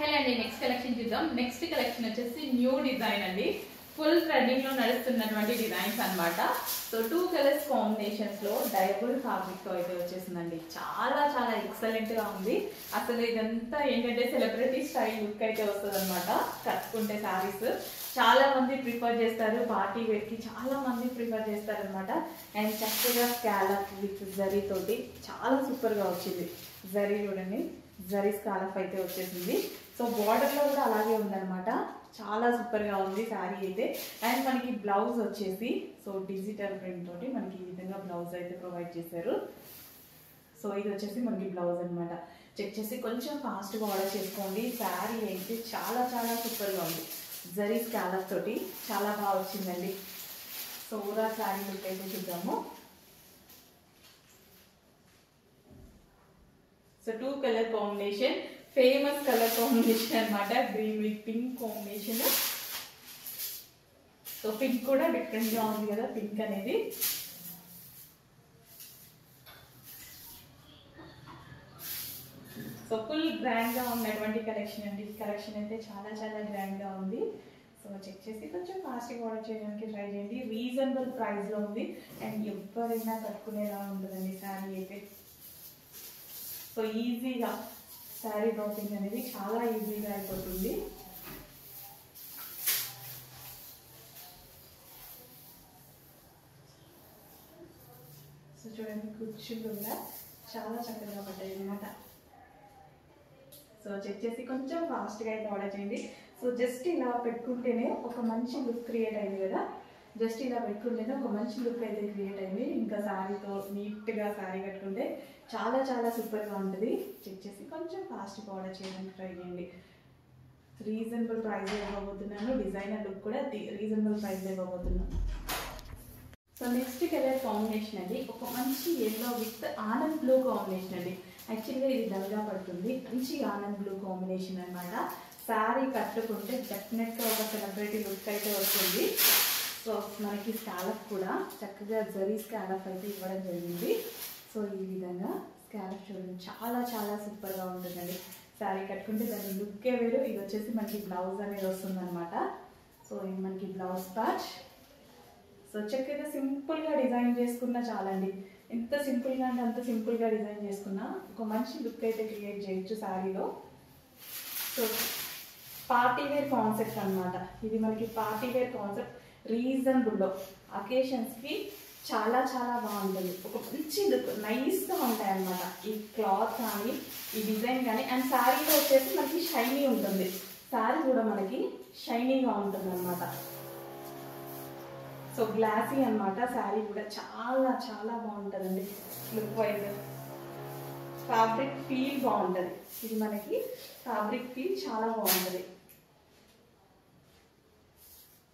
Hello అండి, next collection చూద్దాం. Next collection వచ్చేసి న్యూ డిజైన్ అండి. ఫుల్ ట్రెండింగ్ లో నడుస్తున్నటువంటి డిజైన్స్ అన్నమాట. సో 2 కలర్స్ కాంబినేషన్స్ లో డైబుల్ ఫ్యాబ్రిక్ తో అయితే వచ్చేసిందండి. చాలా చాలా ఎక్సలెంట్ గా ఉంది. అసలు ఇదంతా ఏంటంటే సెలబ్రిటీ స్టైల్ లుక్ అయితే వస్తుంది అనమాట. కట్టుకుంటే శారీస్ చాలా మంది ప్రిఫర్ చేస్తారు, పార్టీ వేర్ కి చాలా మంది ప్రిఫర్ చేస్తారు అనమాట. అండ్ చక్కగా స్కాలప్ విత్ జరీ తోటి చాలా సూపర్ గా వచ్చింది. జరీ చూడండి, జరీ స్కాలప్ అయితే వచ్చేసింది. సో బార్డర్ లో కూడా అలాగే ఉందన్నమాట. చాలా సూపర్ గా ఉంది శారీ అయితే. అండ్ మనకి బ్లౌజ్ వచ్చేసి సో డిజిటల్ ప్రింట్ తోటి మనకి ఈ విధంగా బ్లౌజ్ అయితే ప్రొవైడ్ చేశారు. సో ఇది వచ్చేసి మనకి బ్లౌజ్ అనమాట. చెక్ చేసి కొంచెం ఫాస్ట్ గా ఆర్డర్ చేసుకోండి. శారీ అయితే చాలా చాలా సూపర్ గా ఉంది. జరీ స్కాలప్ తోటి చాలా బాగా వచ్చిందండి. సో ఊరా శారీ లుక్ అయితే చూద్దాము. So 2 colour combination, famous colour combination అనమాట. Green with pink combination. So pink కూడా డిఫరెంట్ గా ఉంది కదా పింక్ అనేది. సో ఫుల్ గ్రాండ్ గా ఉన్నటువంటి కలెక్షన్ అండి. కలెక్షన్ అయితే చాలా చాలా గ్రాండ్ గా ఉంది. సో చెక్ చేసి కొంచెం ఫాస్ట్గా ఆర్డర్ చేయడానికి ట్రై చేయండి. రీజనబుల్ ప్రైస్ లో ఉంది అండ్ ఎవరైనా కట్టుకునేలా ఉంటుందండి శారీ అయితే. సో ఈజీగా శారీ డ్రాపింగ్ అనేది చాలా ఈజీగా అయిపోతుంది. సో చూడండి, కుర్చీలు కూడా చాలా చక్కగా పడ్డాయి అనమాట. సో చెక్ చేసి కొంచెం ఫాస్ట్గా అయితే ఆర్డర్ చేయండి. సో జస్ట్ ఇలా పెట్టుకుంటేనే ఒక మంచి లుక్ క్రియేట్ అయింది కదా. జస్ట్ ఇలా పెట్టుకుంటేనే ఒక మంచి లుక్ అయితే క్రియేట్ అయింది. ఇంకా శారీతో నీట్గా శారీ కట్టుకుంటే చాలా చాలా సూపర్గా ఉంటుంది. చెక్ చేసి కొంచెం ఫాస్ట్గా ఆర్డర్ చేయడానికి ట్రై చేయండి. రీజనబుల్ ప్రైస్ ఇవ్వబోతున్నాను. డిజైనర్ లుక్ కూడా రీజనబుల్ ప్రైస్ ఇవ్వబోతున్నాను. సో నెక్స్ట్ కలర్ కాంబినేషన్ అండి, ఒక మంచి yellow with Anand blue combination అండి. యాక్చువల్గా ఇది డల్గా పడుతుంది. మంచి ఆనంద్ బ్లూ కాంబినేషన్ అనమాట. శారీ కట్టుకుంటే డెఫినెట్గా ఒక సెలబ్రిటీ లుక్ అయితే వస్తుంది. సో మనకి స్కాలప్ కూడా చక్కగా జరీ స్కాలప్ అయితే ఇవ్వడం జరిగింది. సో ఈ విధంగా స్కాలప్ చూడండి, చాలా చాలా సూపర్గా ఉంటుందండి. శారీ కట్టుకుంటే దాని లుక్కే వేరు. ఇది వచ్చేసి మనకి బ్లౌజ్ అనేది వస్తుంది అనమాట. సో ఇది మనకి బ్లౌజ్ పార్ట్. సో చక్కగా సింపుల్గా డిజైన్ చేసుకున్నా చాలండి. ఎంత సింపుల్గా అంటే అంత సింపుల్గా డిజైన్ చేసుకున్నా ఒక మంచి లుక్ అయితే క్రియేట్ చేయొచ్చు శారీలో. సో పార్టీ వేర్ కాన్సెప్ట్ అనమాట. ఇది మనకి పార్టీ వేర్ కాన్సెప్ట్. రీజనబుల్లో అకేషన్స్కి చాలా చాలా బాగుంటుంది. ఒక మంచి లుక్ నైస్గా ఉంటాయి అన్నమాట. ఈ క్లాత్ కానీ ఈ డిజైన్ కానీ. అండ్ శారీలో వచ్చేసి మనకి షైనీ ఉంటుంది. శారీ కూడా మనకి షైనీగా ఉంటుంది అనమాట. సో గ్లాసీ అనమాట. శారీ కూడా చాలా చాలా బాగుంటుందండి లుక్ వైజ్. ఫ్యాబ్రిక్ ఫీల్ బాగుంటుంది. ఇది మనకి ఫ్యాబ్రిక్ ఫీల్ చాలా బాగుంటుంది.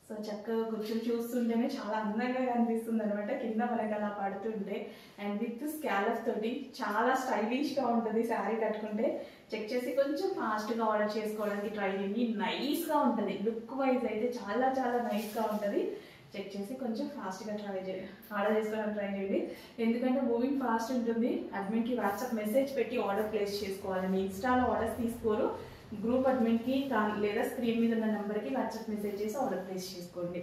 సో చక్కగా కూర్చొని చూస్తుంటేనే చాలా అందంగా కనిపిస్తుంది అనమాట. కింద మనకి అలా పడుతుంటే అండ్ విత్ స్కాలప్ తోటి చాలా స్టైలిష్గా ఉంటుంది శారీ కట్టుకుంటే. చెక్ చేసి కొంచెం ఫాస్ట్గా ఆర్డర్ చేసుకోవడానికి ట్రై చేయండి. నైస్గా ఉంటుంది. లుక్ వైజ్ అయితే చాలా చాలా నైస్గా ఉంటుంది. చెక్ చేసి కొంచెం ఫాస్ట్గా ఆర్డర్ చేసుకోవడానికి ట్రై చేయండి. ఎందుకంటే మూవింగ్ ఫాస్ట్ ఉంటుంది. అడ్మిన్కి వాట్సాప్ మెసేజ్ పెట్టి ఆర్డర్ ప్లేస్ చేసుకోవాలండి. ఇన్స్టాలో ఆర్డర్స్ తీసుకోరు. గ్రూప్ అడ్మిన్కి లేదా స్క్రీన్ మీద ఉన్న నెంబర్కి వాట్సాప్ మెసేజ్ చేసి ఆర్డర్ ప్లేస్ చేసుకోండి.